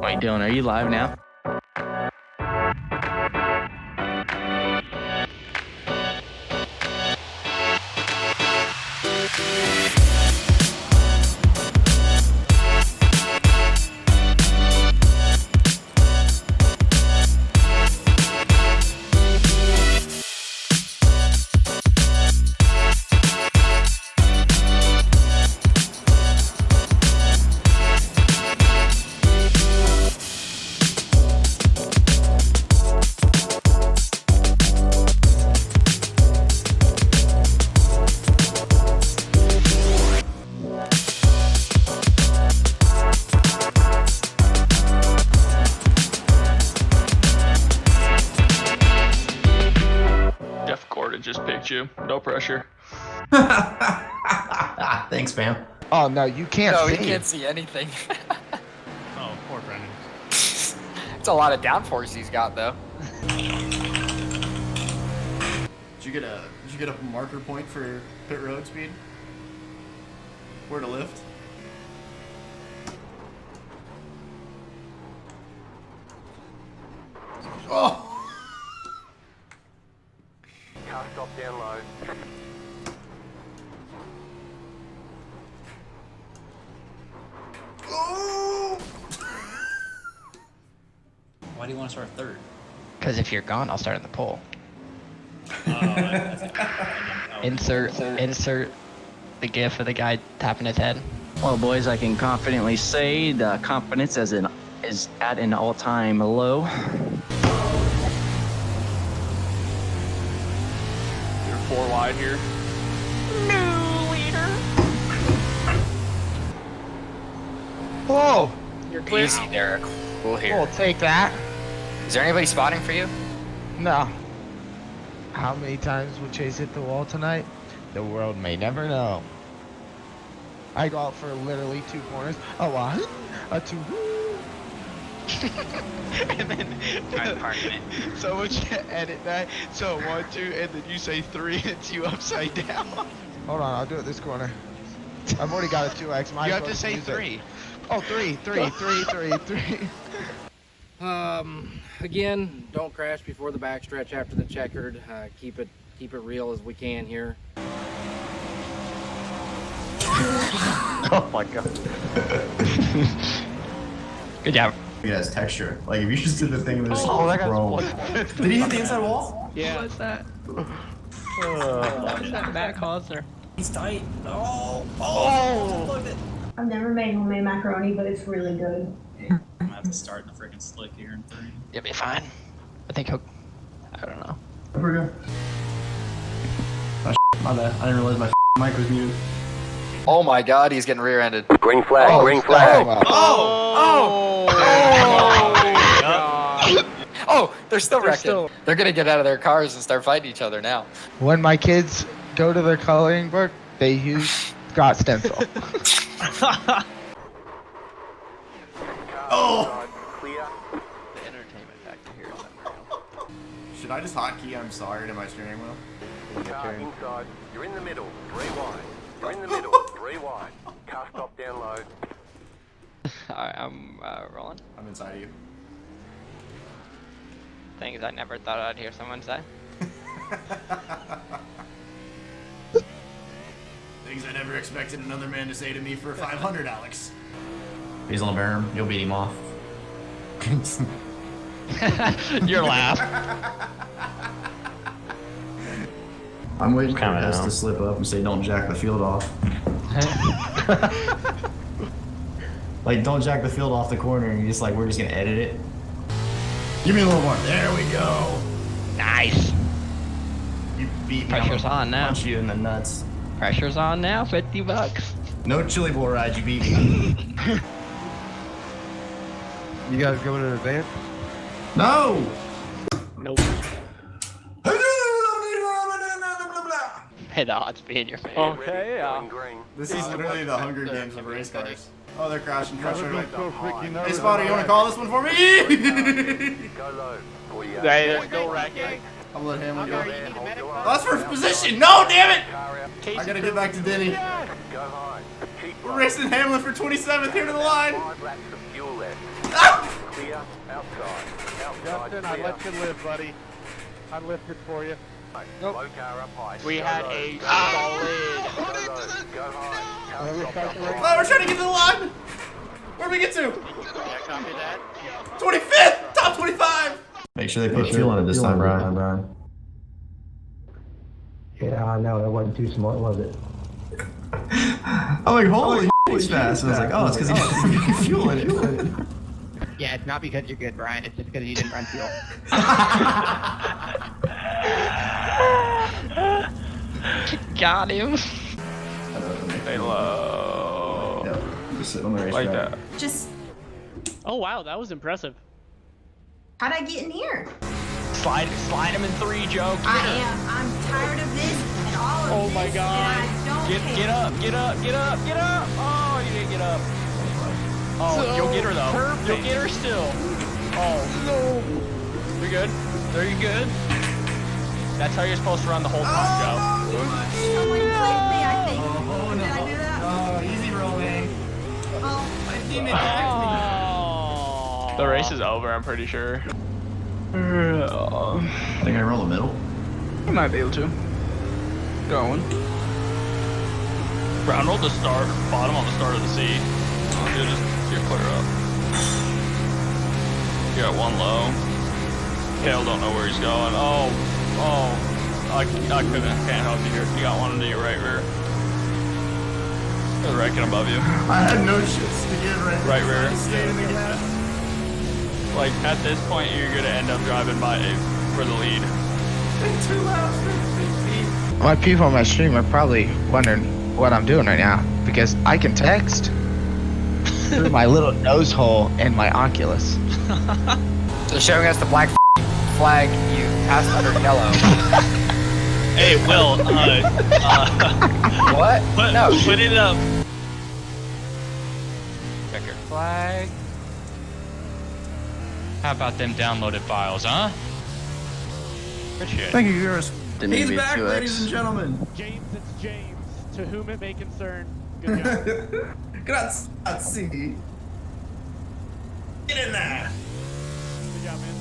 What are you doing? Are you live now? Just picked you. No pressure. Thanks, man. Oh no, you can't see. No, he can't see anything. Oh, poor Brennan. It's a lot of downforce he's got, though. Did you get a marker point for pit road speed? Where to lift? Oh! Car stop down low. Oh! Why do you want to start third? Because if you're gone, I'll start in the pole. Oh, Insert the gif of the guy tapping his head. Well, boys, I can confidently say the confidence is at an all-time low. You're 4 wide here. Oh, You're clear. Easy, Derek. We'll hear. we'll take that. Is there anybody spotting for you? No. How many times will Chase hit the wall tonight? The world may never know. I go out for literally 2 corners. A 1, a 2. And then someone should edit that. So 1, 2, and then you say 3, and it's you upside down. Hold on, I'll do it this corner. I've already got a 2x. You have to say 3. Oh, 3. Again, don't crash before the backstretch after the checkered. Keep it real as we can here. Oh my god. Good job. It has texture. Like if you just did the thing and there's Oh, that guy's chrome. one. Did he hit the inside wall? Yeah. What's that? What's that Matt Cosner? He's tight. Oh! I've never made homemade macaroni, but it's really good. I'm gonna have to start in the freaking slick here in 3. You'll be fine. I think he'll. I don't know. Pretty good. My bad. I didn't realize my mic was muted. Oh my god, he's getting rear-ended. Green flag, green flag. Oh, they're still wrecking. They're gonna get out of their cars and start fighting each other now. When my kids go to their coloring book, they use Scott stencil. Oh! Clear. The entertainment factor here is unreal. Should I just hotkey I'm sorry to my steering wheel? Car inside. You're in the middle. 3 wide. You're in the middle. 3 wide. Car stop down low. Alright, I'm rolling. I'm inside of you. Things I never thought I'd hear someone say. Things I never expected another man to say to me for 500, Alex. He's on the berm. You'll beat him off. Your laugh. I'm waiting for Hess to slip up and say, "Don't jack the field off." Like, don't jack the field off the corner, and you're just like, we're just gonna edit it. Give me a little more. There we go. Nice. You beat me. Pressure's on now. Punch you in the nuts. Pressure's on now. $50. No chili bowl ride. You beat me. You guys going in advance? No. Nope. Hey, the odds be in your favor. Okay, green. This is literally the Hunger Games of race cars. Oh, they're crashing. Hey, Spotter, you want to call this one for me? Go low. They're still wrecking. I'm gonna let Hamlin go. Oh, that's first position. No, damn it! I gotta get back to Denny. Go high. Keep We're racing Hamlin for 27th here to the line. 5 laps of fuel left. Ah! clear. Outside. Outside Justin, I clear. let you live, buddy. I lifted for you. Low car up high. We Go had low, a go solid. low, Go low. Go high. Car stop up high. Oh, we're trying to get to the line. Where do we get to? Yeah, copy that. 25th, top 25. Make sure they put fuel in it this time, Brian. Yeah, I know. That wasn't too smart, was it? I'm like, holy he's fast. And I was like, oh, it's because he didn't put fuel in it. Yeah, it's not because you're good, Brian. It's just because you didn't run fuel. Got him. Stay low. No, just sit on the racetrack. Like that. Just, Oh, wow. That was impressive. how'd I get in here? Slide him in 3, Joe. I'm tired of this and all of Oh this. my God. And I don't Get care. up. Oh, you didn't get up. Oh, you'll get her though. perfect. You'll get her still. Oh. No. You're good. There you good. That's how you're supposed to run the whole time, Joe. Someone played me, I think. Oh, no. Did I do that? Oh, easy roll, man. Oh. My teammate backed me. Oh. The race is over, I'm pretty sure. I think I roll the middle. You might be able to. Going. Brown roll the start, bottom on the start of the C. You'll just clear up. You got 1 low. Kale don't know where he's going. Oh. I can't help you here. You got one into your right rear. They're wrecking above you. I had no shits to get Right rear. Stayed in the gas. Like, at this point, you're gonna end up driving by for the lead. Too loud for 50. My people on my stream are probably wondering what I'm doing right now because I can text through my little nose hole in my Oculus. So showing us the black flag, you passed under yellow. Hey, Will, What? No. put it up. Checker flag. How about them downloaded files, huh? Good shit. Thank you, Garrus. Didn't He's even back, 2x. ladies and gentlemen. James, it's James. To whom it may concern. Good job. Grazie. Get in there. Good job, man.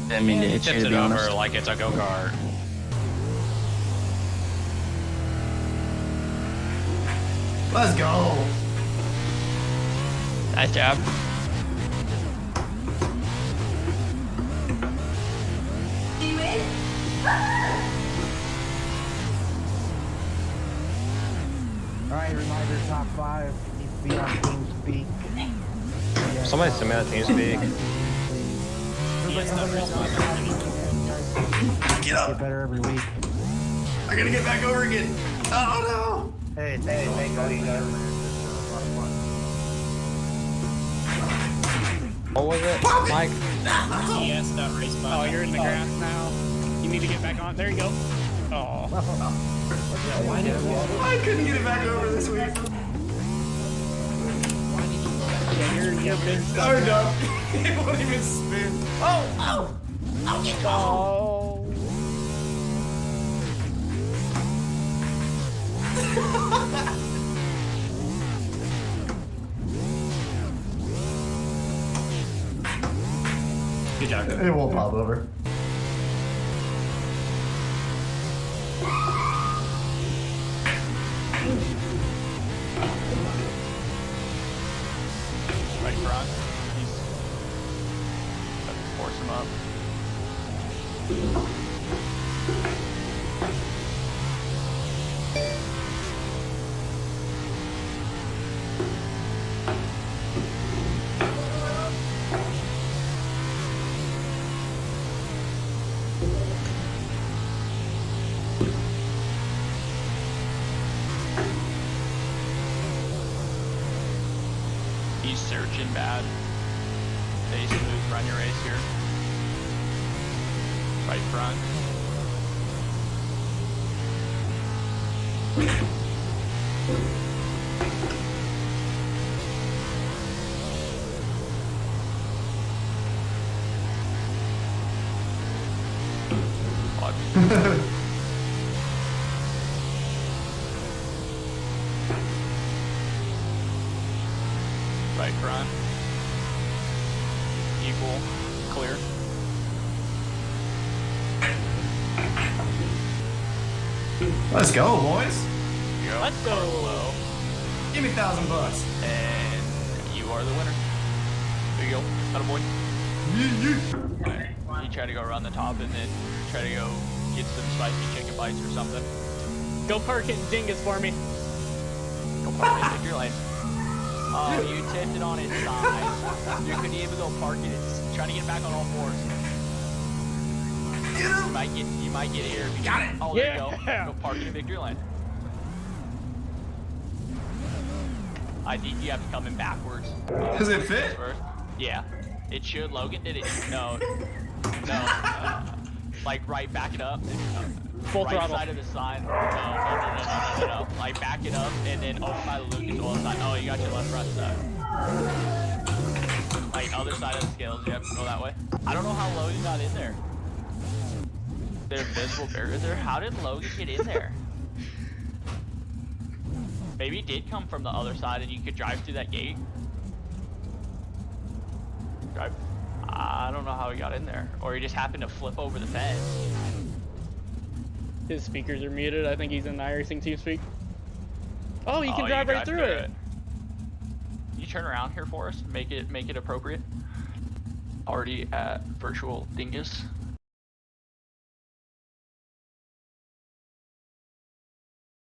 Didn't mean to hit you, Tips to it be over honest. like it's a go-kart. Let's go. Nice job. Do you win? Alright, reminder, top 5 needs to be on TeamSpeak. Somebody send me that TeamSpeak. Get up. Get better every week. I gotta get back over again. Oh Hey, thank What was it, Mike? Oh, you're in the grass now. You need to get back on. There you go. Oh. no. I couldn't get it back over this week. You're big stuff. Oh no. It won't even spin. Oh. Oh. Good job. It won't pop over. Right front. Let's force him up. He's searching bad. Stay smooth, run your race here. Right front. Right front. Equal. Clear. Let's go, boys. Yep. Let's go. Low. Give me $1,000. And you are the winner. There you go. Attaboy. Right. You try to go around the top and then try to go get some spicy chicken bites or something. Go park it in Dingus for me. Go park it in your lane. Oh, you tipped it on its side. You couldn't even go park it. It's trying to get back on all fours. You might get here. Got it. Oh, there you go. Go park it in victory lane. I think you have to come in backwards. Does it fit? First. Yeah. It should. Logan, did it? No. No. Like right, back it up. Full right throttle. Side of the sign. No. Like back it up and then over by the Lucas oil side. Oh, you got your left front stuck. Like other side of the scales, you have to go that way. I don't know how Logan got in there. There invisible barriers there. How did Logan get in there? Maybe he did come from the other side and you could drive through that gate. Drive. I don't know how he got in there. Or he just happened to flip over the fence. His speakers are muted. I think he's in the iRacing team speak. Oh, you can drive right through it. Can you turn around here for us? Make it appropriate. Already at virtual dingus.